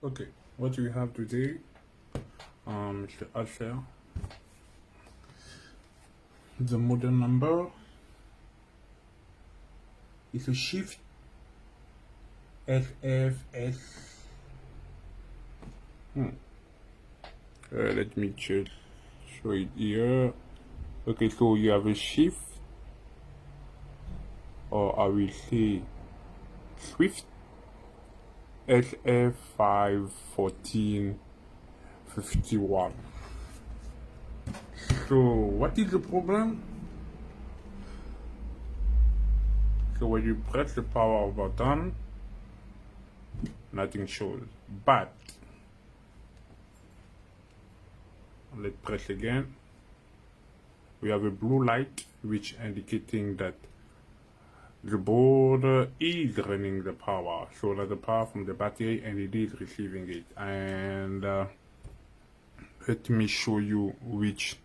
Okay, what we have today is the Acer. The model number is a Shift SF5. Let me just show it here. Okay, so you have a Shift, or I will say Swift SF514-51. So what is the problem? So when you press the power button, nothing shows. But let's press again. We have a blue light which indicating that the board is running the power, so that the power from the battery, and it is receiving it. And let me show you which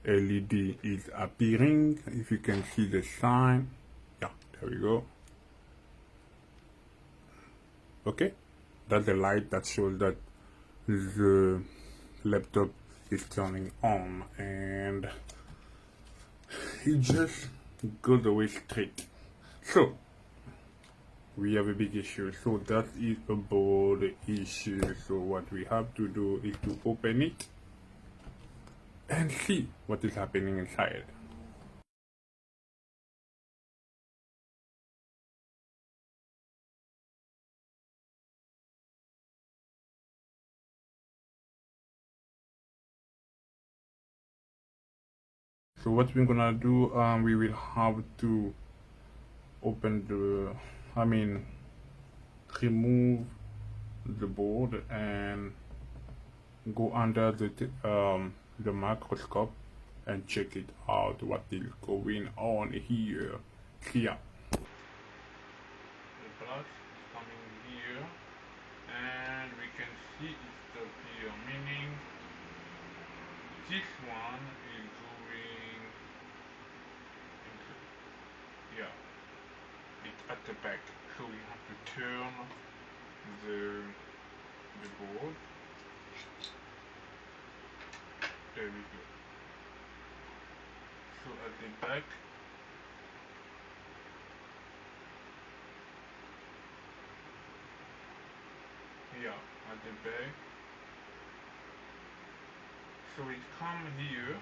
LED is appearing. If you can see the sign, yeah, there we go. Okay, that's the light that shows that the laptop is turning on, and it just goes away straight. So we have a big issue. So that is a board issue. So what we have to do is to open it and see what is happening inside. So what we're gonna do, we will have to open the, remove the board and go under the microscope and check it out, what is going on here. The blood is coming here, and we can see it's up here, meaning this one is going into, yeah, it's at the back, so we have to turn the board. There we go. So at the back, yeah, at the back, so it come here,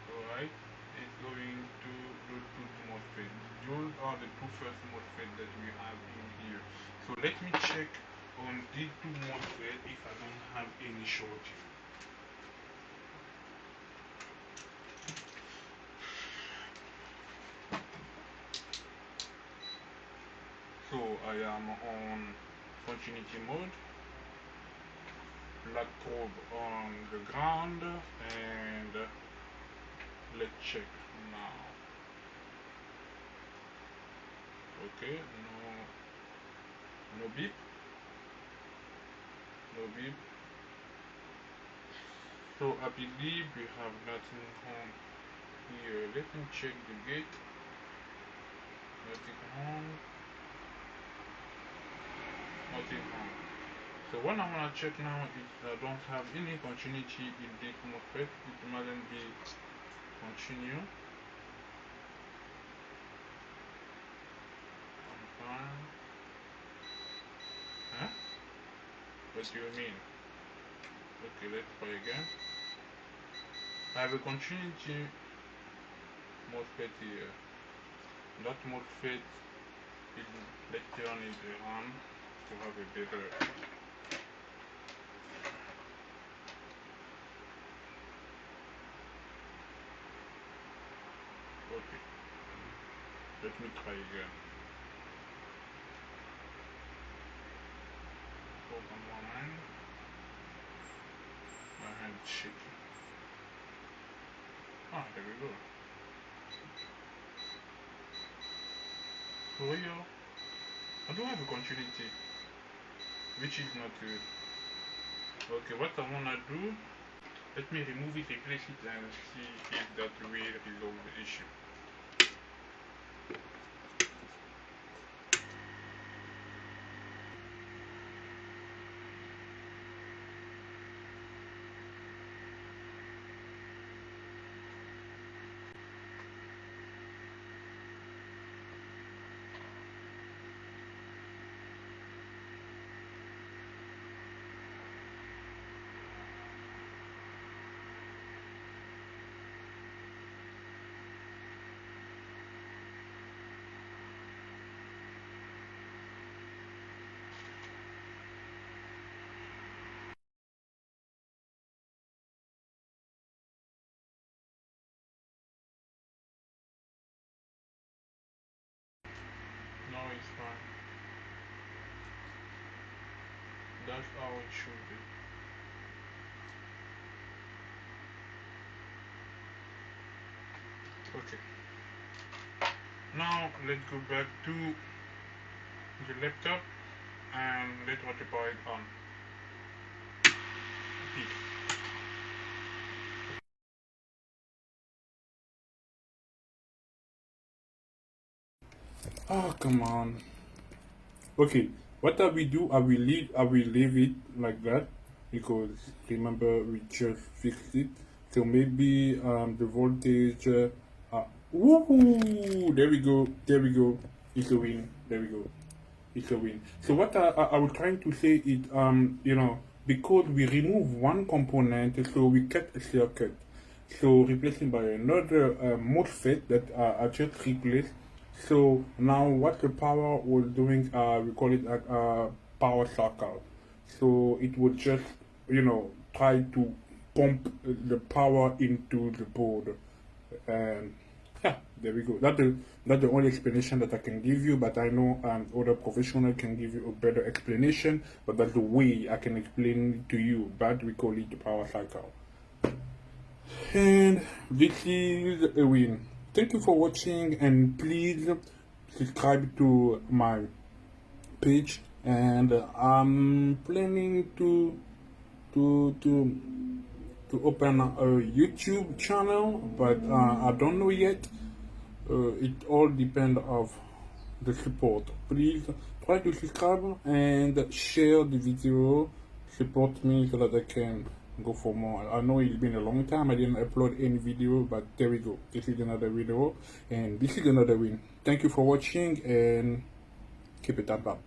alright. It's going to the two MOSFET. Those are the two first MOSFET that we have in here. So let me check on these two MOSFET if I don't have any shortage. So I am on continuity mode, black probe on the ground, and let's check now. Okay, no beep, no beep. So I believe we have nothing on here. Let me check the gate. Nothing on. Nothing on. So what I'm gonna check now is I don't have any continuity in this MOSFET. It mustn't be continue. Fine. Huh? What do you mean? Okay, let's try again. I have a continuity MOSFET here. That MOSFET is, let's turn it around to have a better. Okay, let me try again. Hold on one hand. My hand is shaking. Ah, there we go. So here, I do have a continuity, which is not good. Okay, what I wanna do, let me remove it, replace it, and see if that will resolve the issue. That's how it should be. Okay. Now let's go back to the laptop and let's occupy it on. Oh, come on. Okay, what I will do, I will leave it like that because remember we just fixed it. So maybe the voltage. Woohoo! There we go. There we go. It's a win. There we go. It's a win. So what I was trying to say is you know, because we remove one component, so we cut a circuit. So replacing by another MOSFET that I just replaced. So now what the power was doing, we call it a power cycle. So it would just, you know, try to pump the power into the board. And yeah, there we go. That's the only explanation that I can give you, but I know other professionals can give you a better explanation, but that's the way I can explain it to you. But we call it the power cycle. And this is a win. Thank you for watching, and please subscribe to my page. And I'm planning to open a YouTube channel, but I don't know yet. It all depends of the support. Please try to subscribe and share the video. Support me so that I can go for more. I know it's been a long time I didn't upload any video, but there we go. This is another video, and this is another win. Thank you for watching, and keep it up.